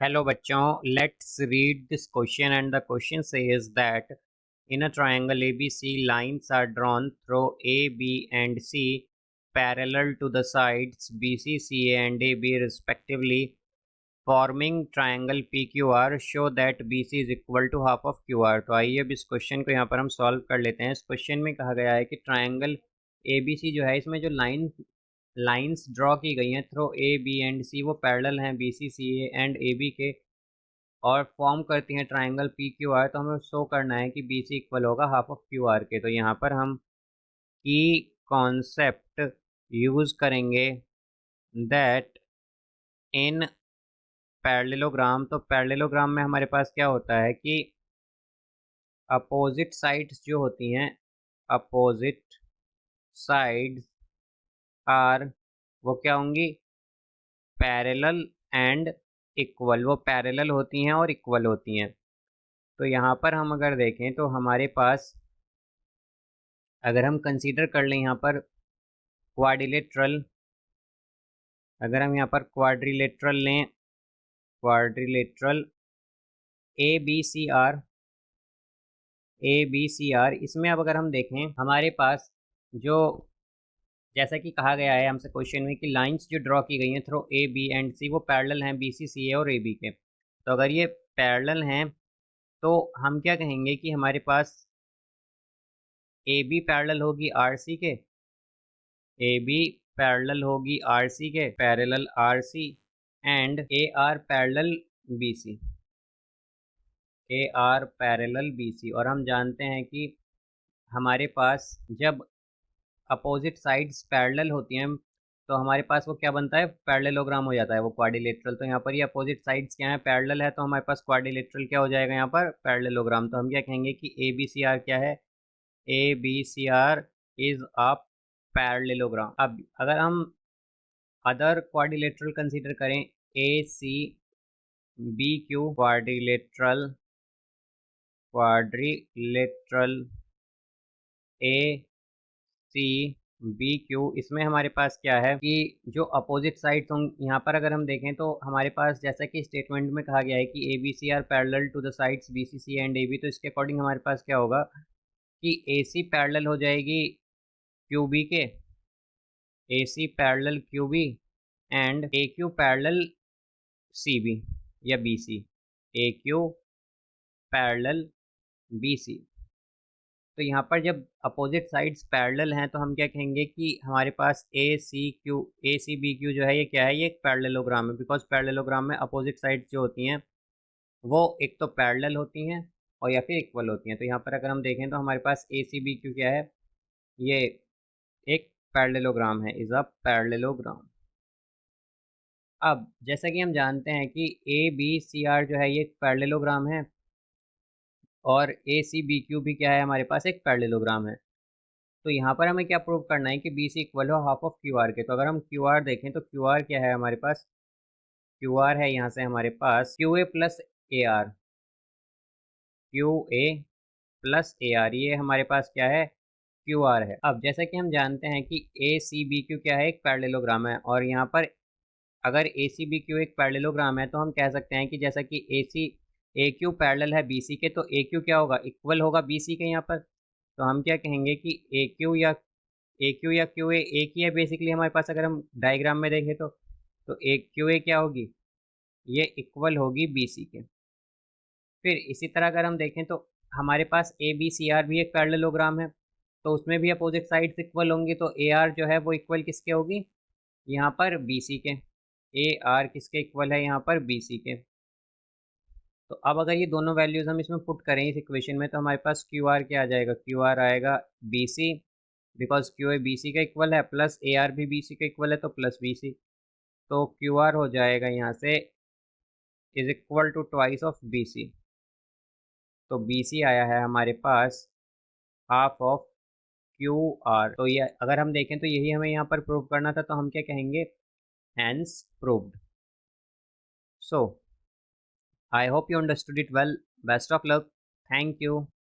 Hello बच्चों, let's read this question and the question says that in a triangle ABC lines are drawn through A, B and C parallel to the sides BC, CA and AB respectively forming triangle PQR show that BC is equal to half of QR। तो आइए अब इस question को यहाँ पर हम solve कर लेते हैं। इस क्वेश्चन में कहा गया है कि ट्राइंगल ABC जो है इसमें जो लाइंस ड्रॉ की गई हैं through A, B and C वो पैरेलल हैं BC, CA एंड AB के और फॉर्म करती हैं ट्राइंगल PQR। तो हमें शो करना है कि BC इक्वल होगा हाफ ऑफ QR के। तो यहाँ पर हम की कॉन्सेप्ट यूज करेंगे दैट इन पैरेललोग्राम। तो पैरेललोग्राम में हमारे पास क्या होता है कि अपोजिट साइड्स जो होती हैं, अपोजिट साइड्स आर वो क्या होंगी, पैरेलल एंड इक्वल। वो पैरेलल होती हैं और इक्वल होती हैं। तो यहाँ पर हम अगर देखें तो हमारे पास अगर हम कंसीडर कर लें यहाँ पर क्वाड्रिलेटरल, अगर हम यहाँ पर क्वाड्रिलेटरल लें, क्वाड्रिलेटरल ABCR, इसमें अब अगर हम देखें हमारे पास जो जैसा कि कहा गया है हमसे क्वेश्चन में कि लाइंस जो ड्रॉ की गई हैं through A, B and C वो पैरेलल हैं BC, CA और AB के। तो अगर ये पैरेलल हैं तो हम क्या कहेंगे कि हमारे पास AB पैरेलल होगी RC के, AB पैरेलल होगी RC के, parallel RC and AR parallel BC, AR parallel BC। और हम जानते हैं कि हमारे पास जब अपोजिट साइड्स पैरेलल होती हैं तो हमारे पास वो क्या बनता है, पैरेललोग्राम हो जाता है वो क्वाड्रिलेटरल। तो यहाँ पर ये अपोजिट साइड्स क्या है, पैरेलल है, तो हमारे पास क्वाड्रिलेटरल क्या हो जाएगा यहाँ पर, पैरेललोग्राम। तो हम क्या कहेंगे कि ABCR क्या है, ABCR इज अ पैरेललोग्राम। अब अगर हम अदर क्वाड्रिलेटरल कंसीडर करें ACBQ, क्वाड्रिलेटरल ACBQ, इसमें हमारे पास क्या है कि जो अपोजिट साइड्स होंगे यहाँ पर अगर हम देखें तो हमारे पास जैसा कि स्टेटमेंट में कहा गया है कि ABCR parallel to the sides BCC and AB। तो इसके अकॉर्डिंग हमारे पास क्या होगा कि AC पैरेलल हो जाएगी QB के, AC parallel QB and AQ parallel CB या BC, AQ पैरेलल BC। तो यहाँ पर जब अपोजिट साइड्स पैरेलल हैं तो हम क्या कहेंगे कि हमारे पास ACBQ जो है ये क्या है, ये एक पैरेललोग्राम है। बिकॉज पैरेललोग्राम में अपोजिट साइड्स जो होती हैं वो एक तो पैरेलल होती हैं और या फिर इक्वल होती हैं। तो यहाँ पर अगर हम देखें तो हमारे पास ACBQ क्या है, ये एक पैरेललोग्राम है, इज अ पैरेललोग्राम। अब जैसा कि हम जानते हैं कि ABCR जो है ये एक पैरेललोग्राम है और ACBQ भी क्या है, हमारे पास एक पैरेललोग्राम है। तो यहाँ पर हमें क्या प्रूव करना है कि BC इक्वल हो हाफ ऑफ QR के। तो अगर हम QR देखें तो QR क्या है हमारे पास, QR है यहाँ से हमारे पास QA plus AR, QA plus AR, ये हमारे पास क्या है, QR है। अब जैसा कि हम जानते हैं कि ACBQ क्या है, एक पैरेललोग्राम है। और यहाँ पर अगर ACBQ एक पैरेललोग्राम है तो हम कह सकते हैं कि जैसा कि AQ पैरेलल है BC के, तो AQ क्या होगा, इक्वल होगा BC के यहाँ पर। तो हम क्या कहेंगे कि AQ या QA एक ही है बेसिकली हमारे पास। अगर हम डायग्राम में देखें तो एक QA क्या होगी, ये इक्वल होगी BC के। फिर इसी तरह अगर हम देखें तो हमारे पास ABCR भी एक पैरेललोग्राम है, तो उसमें भी अपोजिट साइड्स इक्वल होंगी। तो AR जो है वो इक्वल किसके होगी, यहाँ पर BC के। AR किसके इक्वल है, यहाँ पर BC के। तो अब अगर ये दोनों वैल्यूज हम इसमें पुट करें इस इक्वेशन में तो हमारे पास QR क्या आ जाएगा, QR आएगा BC, बिकॉज QA BC का इक्वल है, प्लस AR भी BC का इक्वल है तो प्लस BC। तो QR हो जाएगा यहाँ से is equal to twice of BC। तो BC आया है हमारे पास हाफ ऑफ QR। तो ये अगर हम देखें तो यही हमें यहाँ पर प्रूव करना था। तो हम क्या कहेंगे, hence proved. So I hope you understood it well. Best of luck. Thank you.